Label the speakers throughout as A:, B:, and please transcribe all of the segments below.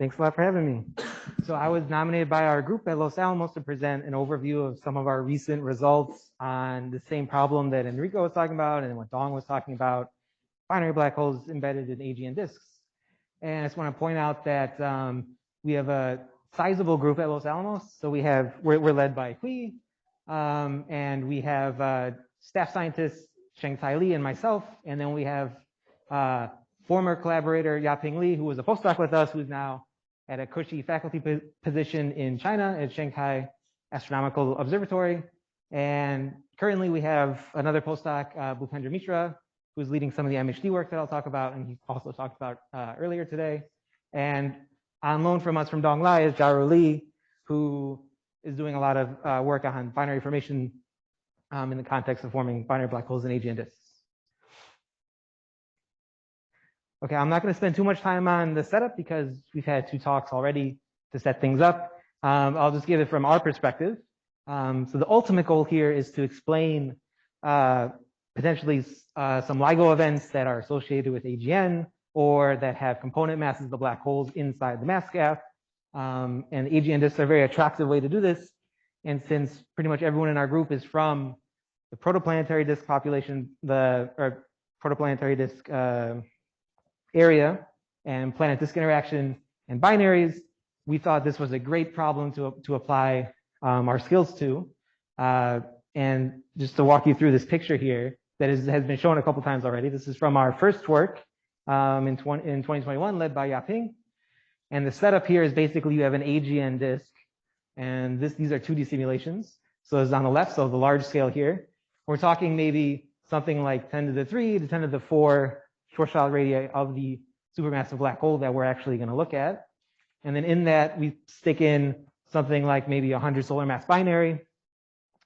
A: Thanks a lot for having me. So I was nominated by our group at Los Alamos to present an overview of some of our recent results on the same problem that Enrico was talking about and what Dong was talking about, binary black holes embedded in AGN disks. And I just want to point out that we have a sizable group at Los Alamos. So we're led by Hui, and we have staff scientists, Sheng-Tai Li and myself, and then we have former collaborator Yaping Li, who was a postdoc with us, who's now at a cushy faculty position in China at Shanghai Astronomical Observatory. And currently we have another postdoc, Bhupendra Mishra, who's leading some of the MHD work that I'll talk about, and he also talked about earlier today. And on loan from us from Dong Lai is Jiarou Li, who is doing a lot of work on binary formation in the context of forming binary black holes in AGN disks. Okay, I'm not going to spend too much time on the setup because we've had 2 talks already to set things up. I'll just give it from our perspective. So the ultimate goal here is to explain potentially some LIGO events that are associated with AGN or that have component masses of the black holes inside the mass gap. And AGN disks are a very attractive way to do this. And since pretty much everyone in our group is from the protoplanetary disk population, or protoplanetary disk area and planet disk interaction and binaries, we thought this was a great problem to apply our skills to. And just to walk you through this picture here that has been shown a couple times already. This is from our first work in 2021 led by Yaping. And the setup here is basically you have an AGN disk, and these are 2D simulations. So it's on the left, so the large scale here. We're talking maybe something like 10 to the 3 to 10 to the 4 Schwarzschild radii of the supermassive black hole that we're actually going to look at. And then in that, we stick in something like maybe 100 solar mass binary.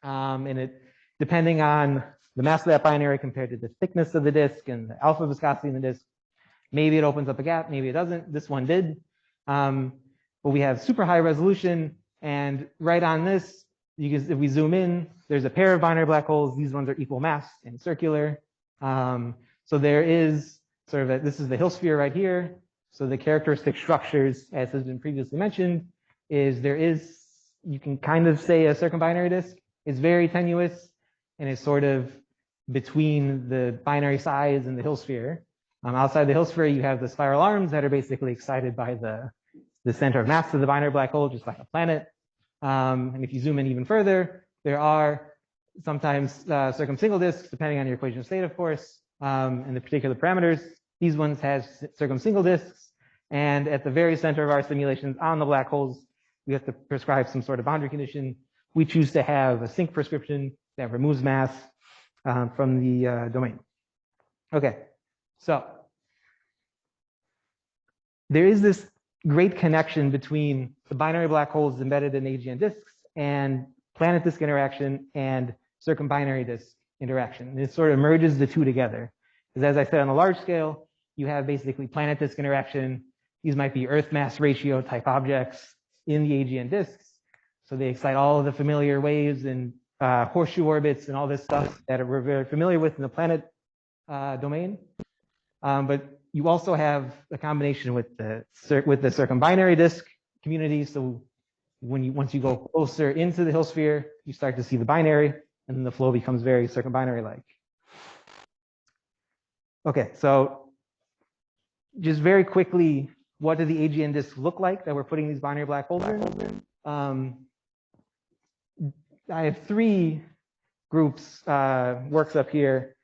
A: And it, depending on the mass of that binary compared to the thickness of the disk and the alpha viscosity in the disk, maybe it opens up a gap, maybe it doesn't. This one did. But we have super high resolution. And right on this, if we zoom in, there's a pair of binary black holes. These ones are equal mass and circular. So there is sort of this is the Hill sphere right here. So the characteristic structures, as has been previously mentioned, is you can kind of say a circumbinary disk. It's very tenuous and it's sort of between the binary size and the Hill sphere. Outside the Hill sphere, you have the spiral arms that are basically excited by the center of mass of the binary black hole, just like a planet. And if you zoom in even further, there are sometimes circumsingle disks, depending on your equation of state, of course, and the particular parameters. These ones have circumsingle disks. And at the very center of our simulations on the black holes, we have to prescribe some sort of boundary condition. We choose to have a sinc prescription that removes mass from the domain. Okay, so there is this great connection between the binary black holes embedded in AGN disks and planet disk interaction and circumbinary disk interaction. And it sort of merges the 2 together. Because as I said, on the large scale, you have basically planet disk interaction. These might be Earth mass ratio type objects in the AGN disks. So they excite all of the familiar waves and horseshoe orbits and all this stuff that we're very familiar with in the planet domain. But you also have a combination with the circumbinary disk community. So once you go closer into the Hill sphere, you start to see the binary, and then the flow becomes very circumbinary-like. Okay, so just very quickly, what do the AGN disks look like that we're putting these binary black holes in? I have 3 groups works up here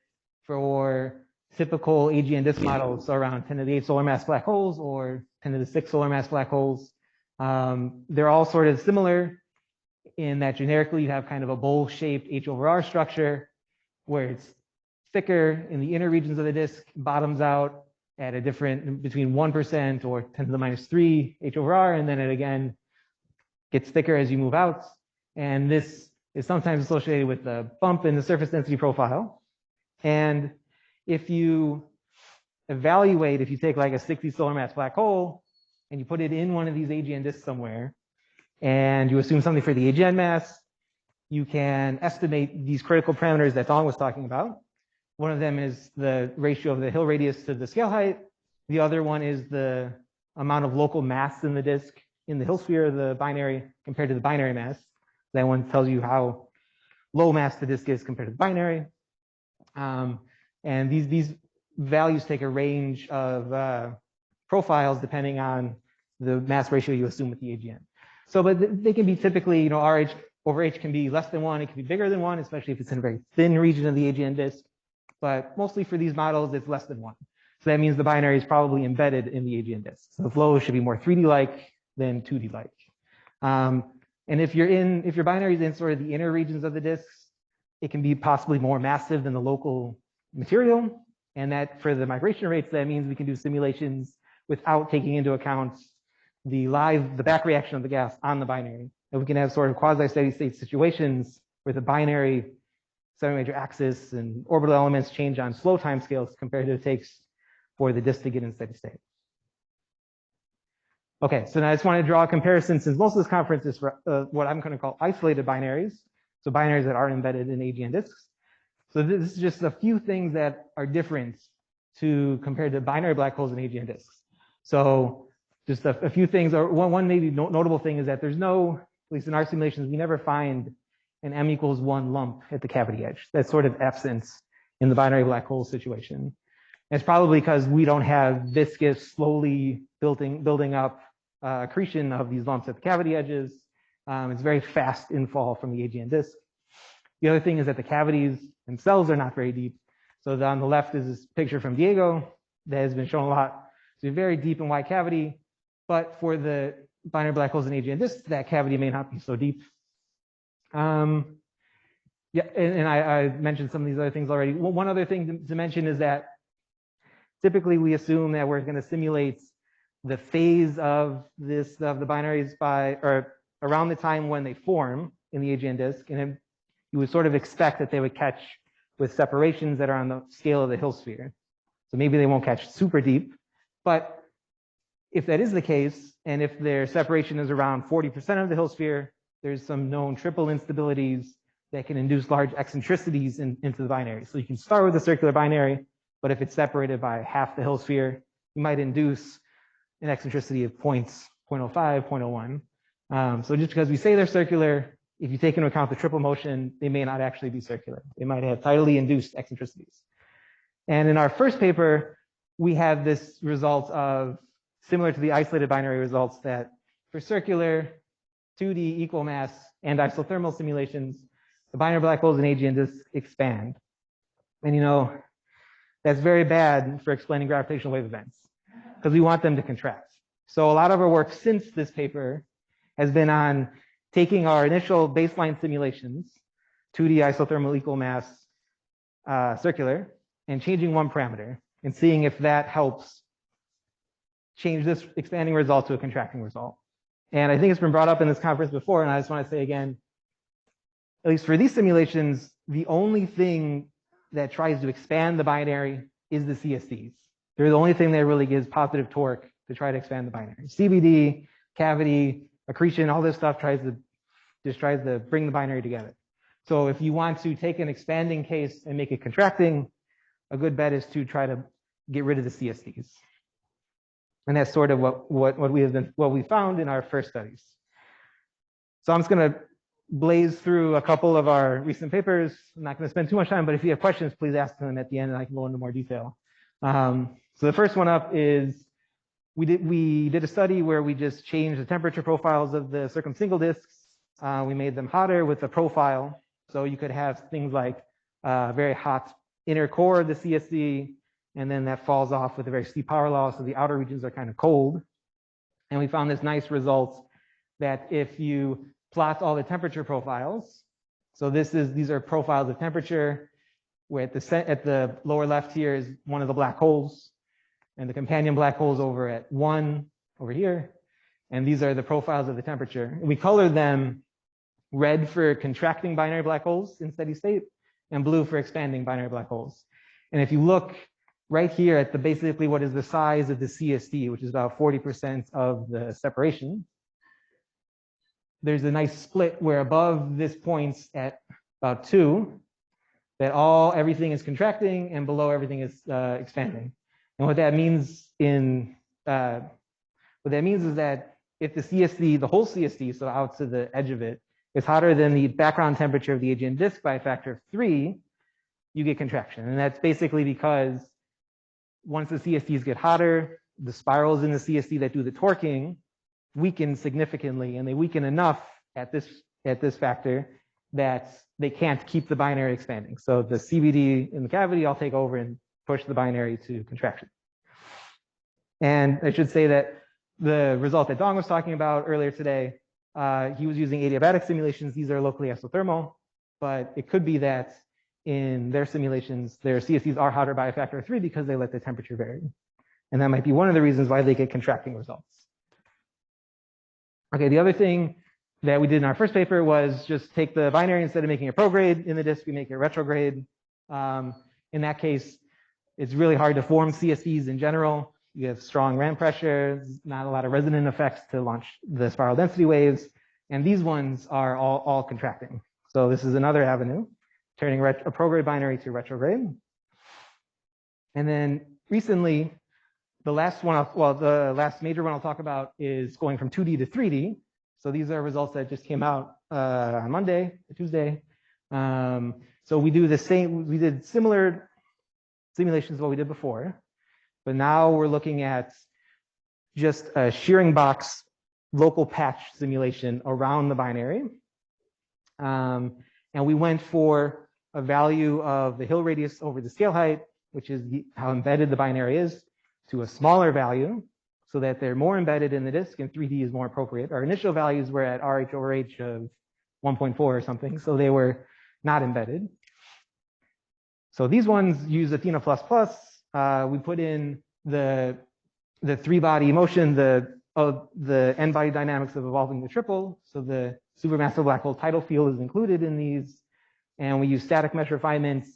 A: for typical AGN disk models, so around 10 to the 8 solar mass black holes or 10 to the 6 solar mass black holes. They're all sort of similar in that generically you have kind of a bowl-shaped H/R structure where it's thicker in the inner regions of the disk, bottoms out at a different between 1% or 10 to the -3 H/R, and then it again gets thicker as you move out. And this is sometimes associated with a bump in the surface density profile. And if you take like a 60 solar mass black hole and you put it in one of these AGN disks somewhere, and you assume something for the AGN mass, you can estimate these critical parameters that Dong was talking about. One of them is the ratio of the Hill radius to the scale height. The other one is the amount of local mass in the disk in the Hill sphere of the binary compared to the binary mass. That one tells you how low mass the disk is compared to the binary. And these values take a range of profiles depending on the mass ratio you assume with the AGN. So, but they can be typically, RH over H can be less than 1, it can be bigger than 1, especially if it's in a very thin region of the AGN disk. But mostly for these models, it's less than 1. So that means the binary is probably embedded in the AGN disk. So the flow should be more 3D-like than 2D-like. And if your binary is in sort of the inner regions of the disks, it can be possibly more massive than the local material. And that for the migration rates, that means we can do simulations without taking into account the back reaction of the gas on the binary. And we can have sort of quasi-steady state situations where the binary semi-major axis and orbital elements change on slow timescales compared to what it takes for the disk to get in steady state. Okay, so now I just want to draw a comparison, since most of this conference is for what I'm going to call isolated binaries, so binaries that aren't embedded in AGN disks. So this is just a few things that are different compared to binary black holes in AGN disks. So just a few things, or one maybe notable thing is that there's no, at least in our simulations, we never find an M equals 1 lump at the cavity edge. That's sort of absent in the binary black hole situation. And it's probably because we don't have viscous, slowly building up accretion of these lumps at the cavity edges. It's very fast infall from the AGN disk. The other thing is that the cavities themselves are not very deep. So on the left is this picture from Diego that has been shown a lot. So a very deep and wide cavity, but for the binary black holes in AGN disks, that cavity may not be so deep. Yeah, and I mentioned some of these other things already. One other thing to mention is that typically we assume that we're going to simulate the phase of the binaries around the time when they form in the AGN disk, and you would sort of expect that they would catch with separations that are on the scale of the Hill sphere. So maybe they won't catch super deep, but if that is the case, and if their separation is around 40% of the Hill sphere, there's some known triple instabilities that can induce large eccentricities into the binary. So you can start with a circular binary, but if it's separated by half the Hill sphere, you might induce an eccentricity of 0.05, 0.01. So just because we say they're circular, if you take into account the triple motion, they may not actually be circular. They might have tidally induced eccentricities. And in our first paper, we have this result of, similar to the isolated binary results, that for circular 2D equal mass and isothermal simulations, the binary black holes in AGN disks expand. And that's very bad for explaining gravitational wave events, because we want them to contract. So a lot of our work since this paper has been on taking our initial baseline simulations, 2D isothermal equal mass circular, and changing one parameter and seeing if that helps change this expanding result to a contracting result. And I think it's been brought up in this conference before, and I just want to say again, at least for these simulations, the only thing that tries to expand the binary is the CSDs. They're the only thing that really gives positive torque to try to expand the binary. CBD, cavity, accretion, all this stuff tries to bring the binary together. So if you want to take an expanding case and make it contracting, a good bet is to try to get rid of the CSDs. And that's sort of what we found in our first studies. So I'm just going to blaze through a couple of our recent papers. I'm not going to spend too much time, but if you have questions, please ask them at the end, and I can go into more detail. So the first one up is we did a study where we just changed the temperature profiles of the circumsingle disks. We made them hotter with the profile, so you could have things like very hot inner core of the CSD, and then that falls off with a very steep power loss, so the outer regions are kind of cold. And we found this nice result that if you plot all the temperature profiles, so these are profiles of temperature, where at the lower left here is one of the black holes, and the companion black holes over at 1 over here, and these are the profiles of the temperature. And we colored them red for contracting binary black holes in steady state, and blue for expanding binary black holes. And if you look right here at basically what is the size of the CSD, which is about 40% of the separation, there's a nice split where above this points at about 2, that everything is contracting, and below everything is expanding. And what that means in What that means is that if the CSD, the whole CSD, so out to the edge of it, is hotter than the background temperature of the AGN disk by a factor of 3, you get contraction. And that's basically because once the CSDs get hotter, the spirals in the CSD that do the torquing weaken significantly, and they weaken enough at this factor that they can't keep the binary expanding. So the CBD in the cavity, I'll take over and push the binary to contraction. And I should say that the result that Dong was talking about earlier today, he was using adiabatic simulations. These are locally isothermal, but it could be that in their simulations, their CSDs are hotter by a factor of 3 because they let the temperature vary. And that might be one of the reasons why they get contracting results. Okay, the other thing that we did in our first paper was just take the binary, instead of making it prograde in the disk, we make it retrograde. In that case, it's really hard to form CSDs in general. You have strong ram pressure, not a lot of resonant effects to launch the spiral density waves. And these ones are all contracting. So this is another avenue, turning a prograde binary to retrograde. And then recently, the last major one I'll talk about is going from 2D to 3D. So these are results that just came out on Monday, Tuesday. So we did similar simulations to what we did before, but now we're looking at just a shearing box local patch simulation around the binary. And we went for a value of the Hill radius over the scale height, which is how embedded the binary is, to a smaller value, so that they're more embedded in the disk, and 3D is more appropriate. Our initial values were at RH over H of 1.4 or something, so they were not embedded. So these ones use Athena++. We put in the 3-body motion, the n-body dynamics of evolving the triple. So the supermassive black hole tidal field is included in these. And we use static mesh refinements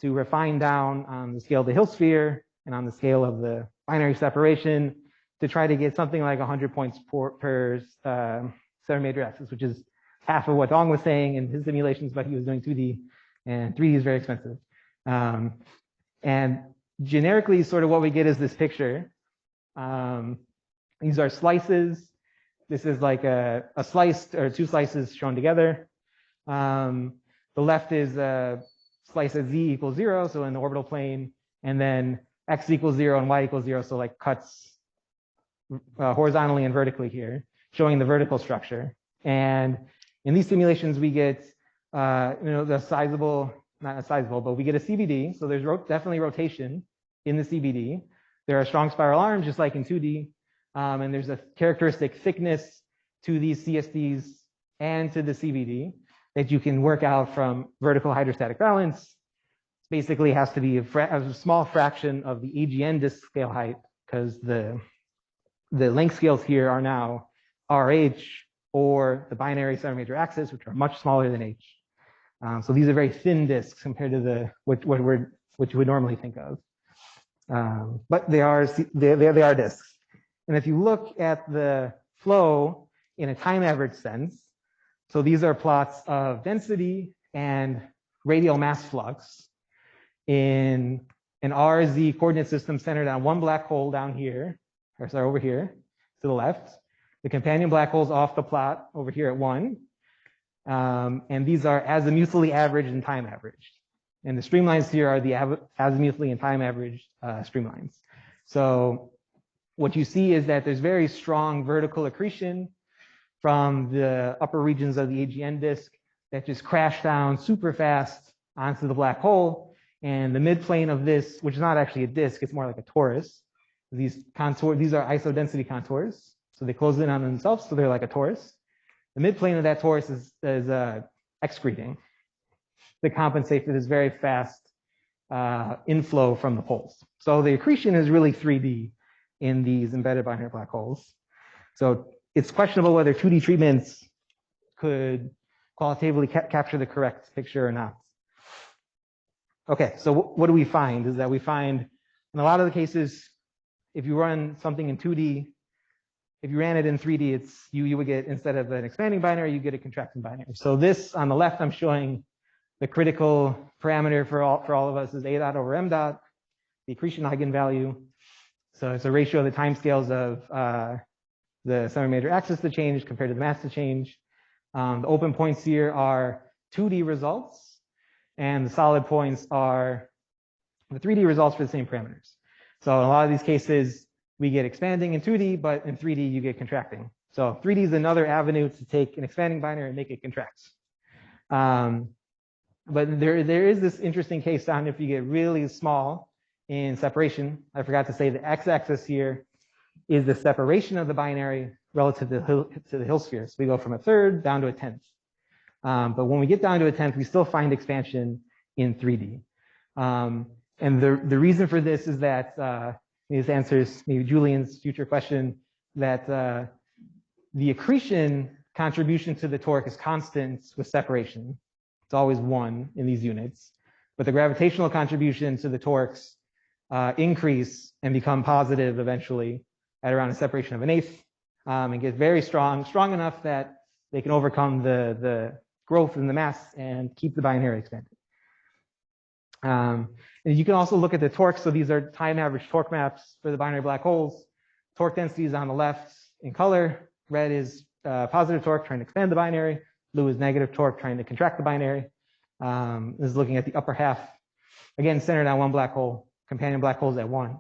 A: to refine down on the scale of the Hill sphere and on the scale of the binary separation to try to get something like 100 points per 7 major axis, which is half of what Dong was saying in his simulations, but he was doing 2D, and 3D is very expensive. And generically, sort of what we get is this picture. These are slices. This is like a slice or 2 slices shown together. The left is a slice at z equals 0, so in the orbital plane, and then x equals 0 and y equals 0, so like cuts horizontally and vertically here, showing the vertical structure. And in these simulations, we get the sizable, not sizable, but we get a CBD. So there's definitely rotation in the CBD. There are strong spiral arms, just like in 2D. And there's a characteristic thickness to these CSDs and to the CBD that you can work out from vertical hydrostatic balance. Basically has to be a small fraction of the AGN disk scale height, because the length scales here are now RH or the binary 7 major axis, which are much smaller than H. So these are very thin disks compared to what you would normally think of. But they are disks. And if you look at the flow in a time average sense, so these are plots of density and radial mass flux in an RZ coordinate system centered on one black hole down here, or sorry, over here to the left. The companion black hole's off the plot over here at 1. And these are azimuthally averaged and time averaged. And the streamlines here are the azimuthally and time averaged streamlines. So what you see is that there's very strong vertical accretion from the upper regions of the AGN disk that just crash down super fast onto the black hole. And the midplane of this, which is not actually a disk, it's more like a torus. These are isodensity contours. So they close in on themselves, so they're like a torus. The midplane of that torus is excreting to compensate for this very fast inflow from the poles. So the accretion is really 3D in these embedded binary black holes. So it's questionable whether 2D treatments could qualitatively capture the correct picture or not. Okay, so what do we find is that we find in a lot of the cases, if you run something in 2D, if you ran it in 3D, it's you would get, instead of an expanding binary, you get a contracting binary. So this on the left, I'm showing the critical parameter for all of us is A dot over M dot, the accretion eigenvalue. So it's a ratio of the timescales of the semi-major axis to change compared to the mass to change. The open points here are 2D results, and the solid points are the 3D results for the same parameters. So in a lot of these cases, we get expanding in 2D, but in 3D, you get contracting. So 3D is another avenue to take an expanding binary and make it contract. But there is this interesting case down if you get really small in separation. I forgot to say the x-axis here is the separation of the binary relative to the Hill sphere. So we go from a third down to a tenth. But when we get down to a tenth, we still find expansion in 3D. And the reason for this is that this answers maybe Julian's future question, that the accretion contribution to the torque is constant with separation. It's always 1 in these units. But the gravitational contribution to the torques increase and become positive eventually at around a separation of 1/8, and get very strong enough that they can overcome the growth in the mass and keep the binary expanded. And you can also look at the torque. So these are time average torque maps for the binary black holes. Torque density is on the left in color. Red is positive torque trying to expand the binary. Blue is negative torque trying to contract the binary. This is looking at the upper half, again centered on one black hole, companion black holes at 1.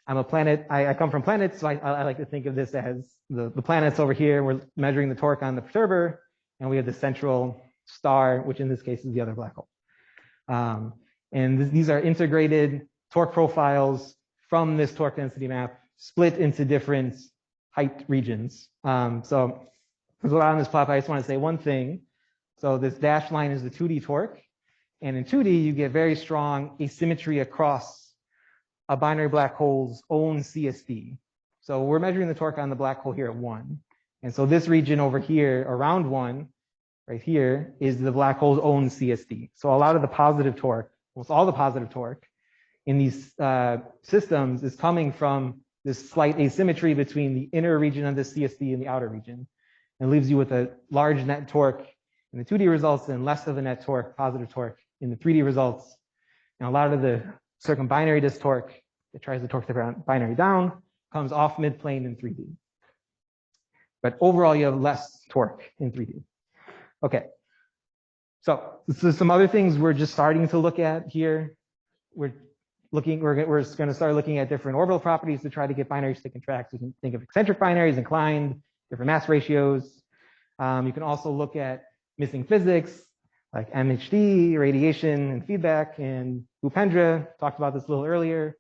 A: I'm a planet. I come from planets, so I like to think of this as the planets over here. We're measuring the torque on the perturber, and we have the central star, which in this case is the other black hole. And these are integrated torque profiles from this torque density map, split into different height regions. So there's a lot on this plot, but I just want to say one thing. So this dashed line is the 2D torque. And in 2D, you get very strong asymmetry across a binary black hole's own CSD. So we're measuring the torque on the black hole here at 1. And so this region over here around 1, right here, is the black hole's own CSD. So a lot of the positive torque, almost all the positive torque in these systems is coming from this slight asymmetry between the inner region of the CSD and the outer region, and leaves you with a large net torque in the 2D results and less of a net torque, positive torque, in the 3D results. And a lot of the circumbinary disk torque that tries to torque the binary down comes off midplane in 3D. But overall, you have less torque in 3D. Okay. So some other things we're just starting to look at here. We're going to start looking at different orbital properties to try to get binaries to contract. So you can think of eccentric binaries, inclined, different mass ratios. You can also look at missing physics like MHD, radiation and feedback, and Bhupendra talked about this a little earlier.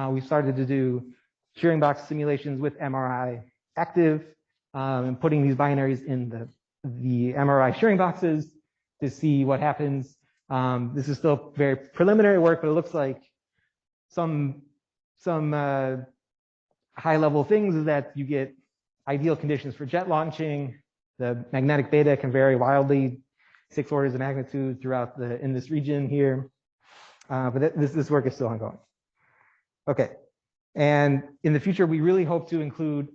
A: We started to do shearing box simulations with MRI active, and putting these binaries in the MRI shearing boxes to see what happens. This is still very preliminary work, but it looks like some high level things is that you get ideal conditions for jet launching. The magnetic beta can vary wildly, 6 orders of magnitude throughout in this region here. But this work is still ongoing. Okay. And in the future, we really hope to include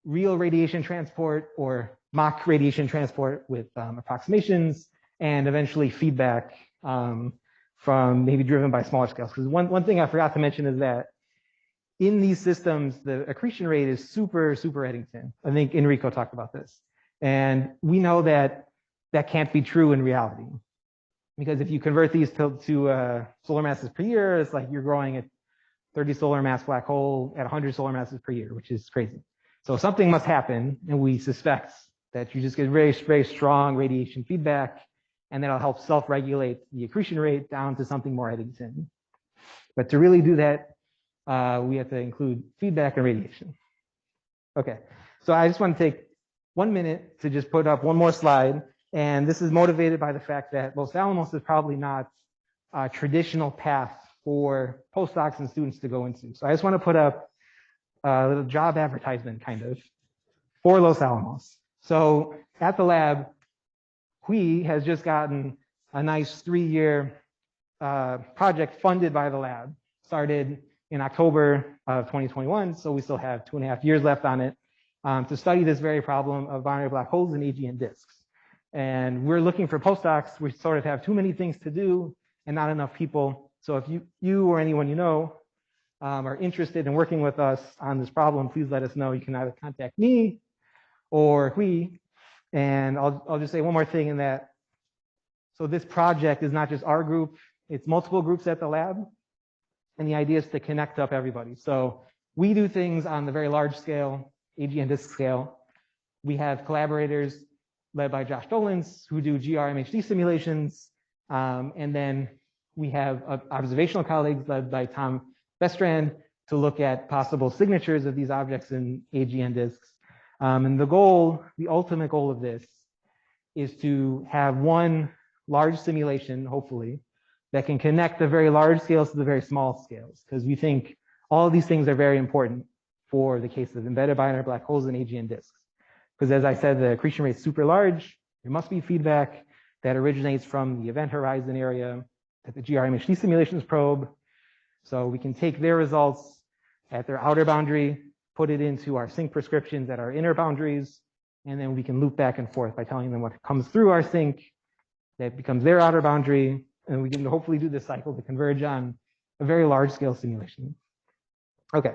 A: real radiation transport or mock radiation transport with approximations, and eventually feedback from maybe driven by smaller scales. Because one thing I forgot to mention is that in these systems, the accretion rate is super Eddington. I think Enrico talked about this. And we know that that can't be true in reality. Because if you convert these to solar masses per year, it's like you're growing at 30 solar mass black hole at 100 solar masses per year, which is crazy. So something must happen, and we suspect that you just get very strong radiation feedback, and that'll help self-regulate the accretion rate down to something more Eddington. But to really do that, we have to include feedback and radiation. Okay, so I just want to take 1 minute to just put up one more slide, and this is motivated by the fact that Los Alamos is probably not a traditional path for postdocs and students to go into. So I just want to put up a little job advertisement kind of for Los Alamos. So at the lab, Hui has just gotten a nice 3-year project funded by the lab, started in October of 2021. So we still have 2.5 years left on it to study this very problem of binary black holes and AGN disks. And we're looking for postdocs. We sort of have too many things to do and not enough people. So if you or anyone you know are interested in working with us on this problem, please let us know. You can either contact me or we. And I'll just say one more thing in that. So this project is not just our group, it's multiple groups at the lab. And the idea is to connect up everybody. So we do things on the very large scale, AGN disk scale. We have collaborators led by Josh Dolans who do GR-MHD simulations. And then we have observational colleagues led by Tom Bestrand to look at possible signatures of these objects in AGN disks. And the goal, the ultimate goal of this is to have one large simulation, hopefully, that can connect the very large scales to the very small scales, because we think all of these things are very important for the case of embedded binary black holes in AGN disks. Because as I said, the accretion rate is super large. There must be feedback that originates from the event horizon area that the GR-MHD simulations probe. So we can take their results at their outer boundary, put it into our sync prescriptions at our inner boundaries, and then we can loop back and forth by telling them what comes through our sync that becomes their outer boundary, and we can hopefully do this cycle to converge on a very large scale simulation. Okay,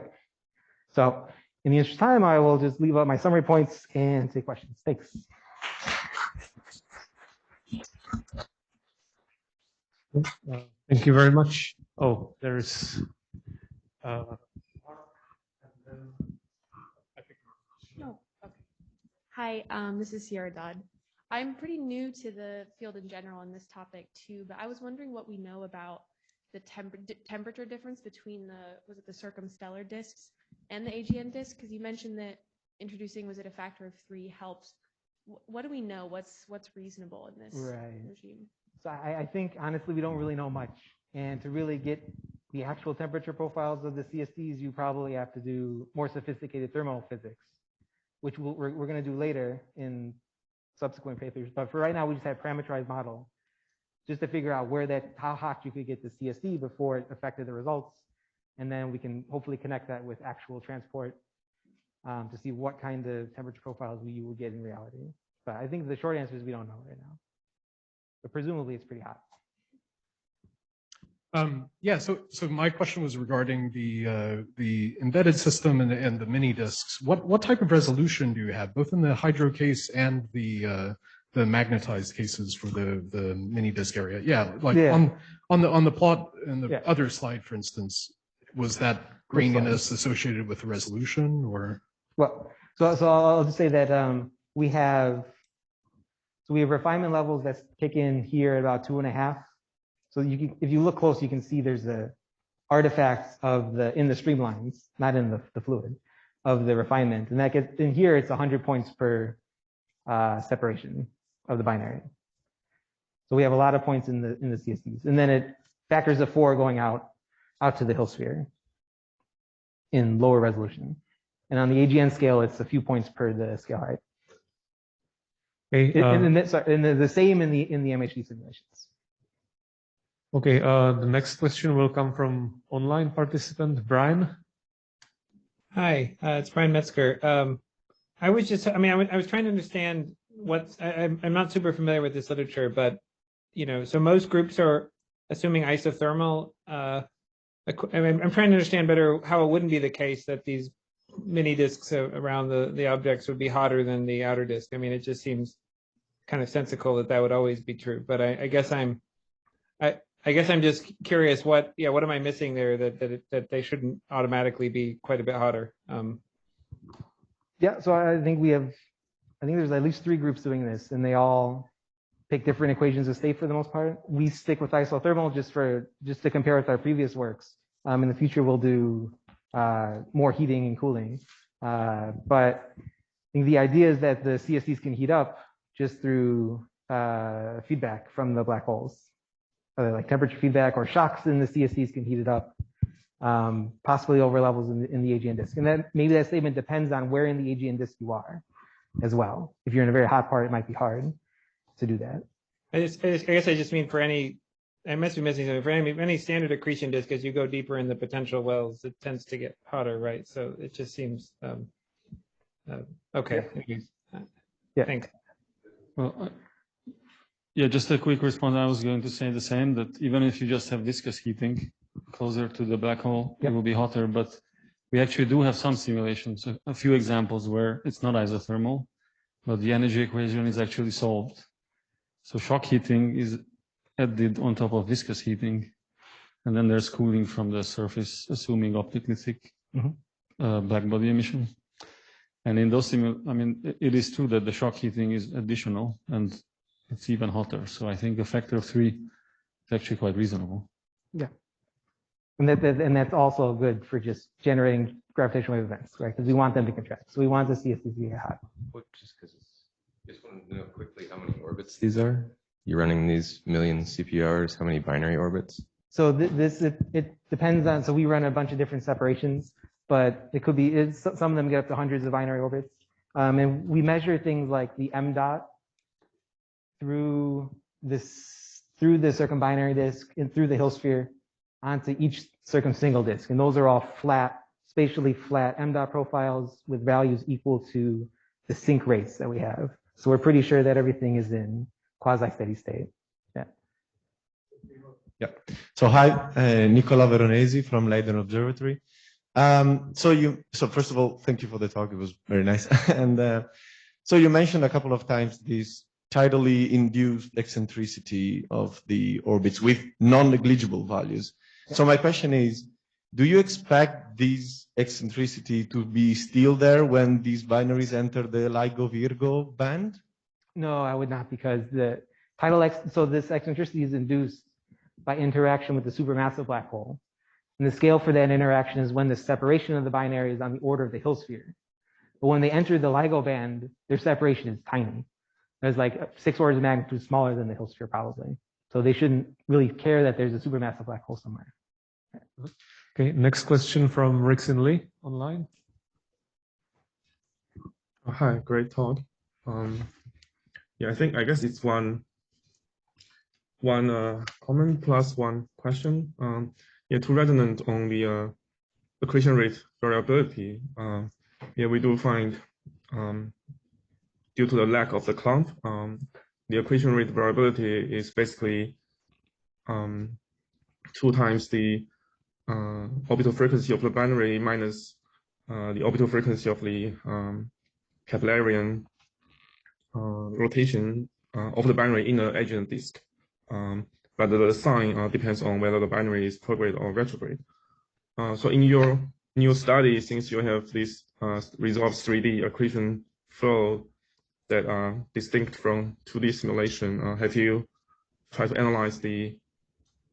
A: so in the interest of time, I will just leave out my summary points and take questions. Thanks.
B: Thank you very much. Oh, there's
C: Oh, okay. Hi, this is Sierra Dodd. I'm pretty new to the field in general in this topic too, but I was wondering what we know about the temperature difference between the circumstellar disks and the AGN disk, because you mentioned that introducing was it a factor of 3 helps. What do we know? What's reasonable in this regime?
A: So I think honestly we don't really know much, and to really get the actual temperature profiles of the CSDs, you probably have to do more sophisticated thermal physics, which we're going to do later in subsequent papers. But for right now, we just have a parameterized model just to figure out how hot you could get the CSD before it affected the results. And then we can hopefully connect that with actual transport to see what kind of temperature profiles we will get in reality. But I think the short answer is we don't know right now. But presumably it's pretty hot.
B: Yeah, so my question was regarding the embedded system and the mini disks. What type of resolution do you have, both in the hydro case and the magnetized cases for the mini disk area? Yeah, like on the plot in the other slide, for instance, was that graininess associated with the resolution, or?
A: Well, so I'll just say that we have refinement levels that kick in here at about 2.5. So if you look close, you can see there's the artifacts in the streamlines, not in the fluid, of the refinement. And that gets in here, it's 100 points per separation of the binary. So we have a lot of points in the CSDs. And then it factors of 4 going out to the Hill sphere in lower resolution. And on the AGN scale, it's a few points per the scale height.
B: Okay,
A: and the same in the MHD simulations.
B: Okay, the next question will come from online participant, Brian.
D: Hi, it's Brian Metzger. I was trying to understand I'm not super familiar with this literature, but, so most groups are assuming isothermal. I'm trying to understand better how it wouldn't be the case that these mini disks around the objects would be hotter than the outer disk. I mean, it just seems kind of sensical that would always be true, but I guess I'm just curious what am I missing there that they shouldn't automatically be quite a bit hotter?
A: Yeah, so I think there's at least 3 groups doing this, and they all pick different equations of state for the most part. We stick with isothermal just to compare with our previous works. In the future, we'll do more heating and cooling. But I think the idea is that the CSDs can heat up just through feedback from the black holes. Like temperature feedback or shocks in the CSDs can heat it up, possibly over levels in the AGN disk. And then maybe that statement depends on where in the AGN disk you are as well. If you're in a very hot part, it might be hard to do that.
D: I guess I just mean for any, I must be missing something. For any standard accretion disk, as you go deeper in the potential wells, it tends to get hotter, right? So it just seems, okay.
A: Yeah.
D: Thanks.
E: Well, yeah, just a quick response. I was going to say the same, that even if you just have viscous heating, closer to the black hole,
A: Yep.
E: it will be hotter, but we actually do have some simulations, a few examples where it's not isothermal, but the energy equation is actually solved. So shock heating is added on top of viscous heating, and then there's cooling from the surface, assuming optically thick black body emission. And in those it is true that the shock heating is additional and it's even hotter. So I think a factor of 3 is actually quite reasonable.
A: Yeah. And that's also good for just generating gravitational wave events, right? Because we want them to contract. So we want to see if these get hot.
F: Just because just want to know quickly how many orbits these are. You're running these million CPRs, how many binary orbits?
A: So it depends on, so we run a bunch of different separations, but it could be, some of them get up to hundreds of binary orbits. And we measure things like the M dot through the circumbinary disk and through the Hill sphere onto each circumsingle disk. And those are all flat, spatially flat M dot profiles with values equal to the sync rates that we have. So we're pretty sure that everything is in quasi-steady state. Yeah.
G: Yeah. So hi, Nicola Veronesi from Leiden Observatory. So first of all, thank you for the talk. It was very nice. And so you mentioned a couple of times this tidally induced eccentricity of the orbits with non-negligible values. So my question is, do you expect this eccentricity to be still there when these binaries enter the LIGO-Virgo band?
A: No, I would not, because the tidal so this eccentricity is induced by interaction with the supermassive black hole. And the scale for that interaction is when the separation of the binary is on the order of the Hill sphere. But when they enter the LIGO band, their separation is tiny. There's like 6 orders of magnitude smaller than the Hill sphere probably. So they shouldn't really care that there's a supermassive black hole somewhere.
H: Okay, next question from Rixin Lee online.
I: Hi, great talk. Yeah, I guess it's one comment plus one question. Yeah, to resonate on the accretion rate variability. Yeah, we do find due to the lack of the clump, the accretion rate variability is basically 2 times the orbital frequency of the binary minus the orbital frequency of the Keplerian rotation of the binary in the AGN disk. But the sign depends on whether the binary is prograde or retrograde. So in your new study, since you have this resolved 3D accretion flow that are distinct from 2D simulation, have you tried to analyze the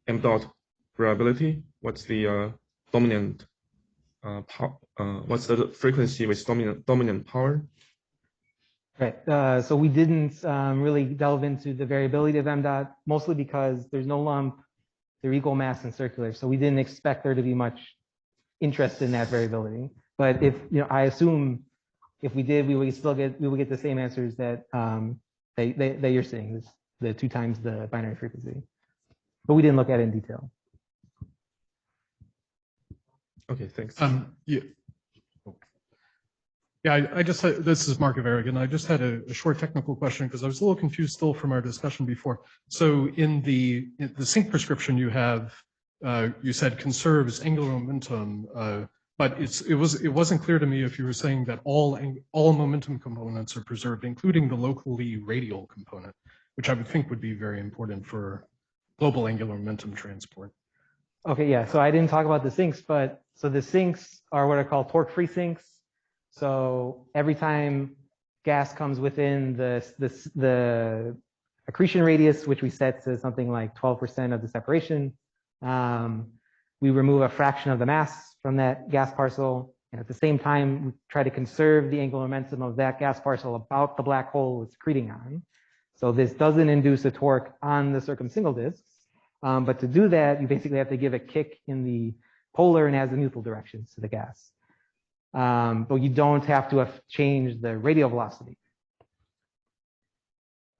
I: M dot variability? What's the dominant what's the frequency with dominant power?
A: Right. So we didn't really delve into the variability of M dot, mostly because there's no lump, they're equal mass and circular. So we didn't expect there to be much interest in that variability. But if I assume if we did, we would get the same answers that that you're seeing, is the 2 times the binary frequency. But we didn't look at it in detail.
I: Okay, thanks.
B: Yeah, I just had, this is Mark Averigan. I just had a short technical question because I was a little confused still from our discussion before. So in the sync prescription you have, you said conserves angular momentum, but it wasn't clear to me if you were saying that all momentum components are preserved, including the locally radial component, which I would think would be very important for global angular momentum transport.
A: Okay, yeah. So I didn't talk about the sinks, but so the sinks are what are called torque-free sinks. So every time gas comes within the accretion radius, which we set to something like 12% of the separation, we remove a fraction of the mass from that gas parcel. And at the same time, we try to conserve the angular momentum of that gas parcel about the black hole it's accreting on. So this doesn't induce a torque on the circumsingle disks. But to do that, you basically have to give a kick in the polar and azimuthal directions to the gas. But you don't have to change the radial velocity.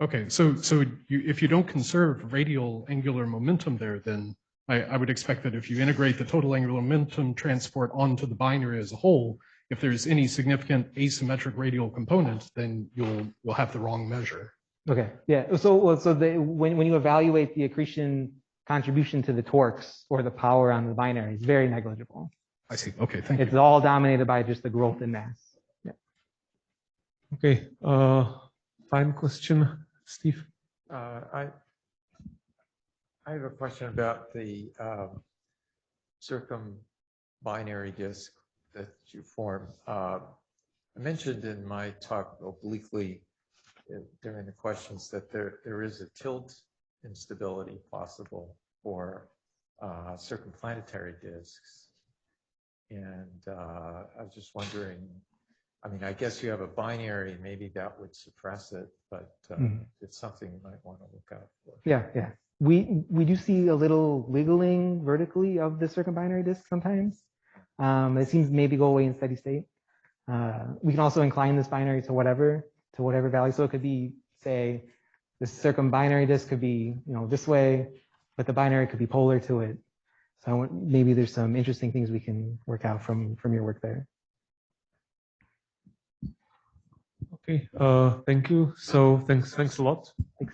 B: Okay, so if you don't conserve radial angular momentum there, then I would expect that if you integrate the total angular momentum transport onto the binary as a whole, if there's any significant asymmetric radial component, then you'll have the wrong measure.
A: Okay, yeah. So when you evaluate the accretion contribution to the torques or the power on the binary is very negligible.
B: I see. Okay, thank
A: It's
B: you.
A: all dominated by just the growth in mass. Yeah.
H: Okay. Final question, Steve.
J: I have a question about the circumbinary disk that you form. I mentioned in my talk obliquely during the questions that there is a tilt instability possible for circumplanetary disks. And I was just wondering, I mean, I guess you have a binary, maybe that would suppress it, but it's something you might want to look out for.
A: Yeah, yeah. We do see a little wiggling vertically of the circumbinary disk sometimes. It seems to maybe go away in steady state. We can also incline this binary to whatever value. So it could be, say, the circumbinary disk could be, this way, but the binary could be polar to it. So maybe there's some interesting things we can work out from your work there.
H: Okay. Thank you. So thanks a lot.
A: Thanks.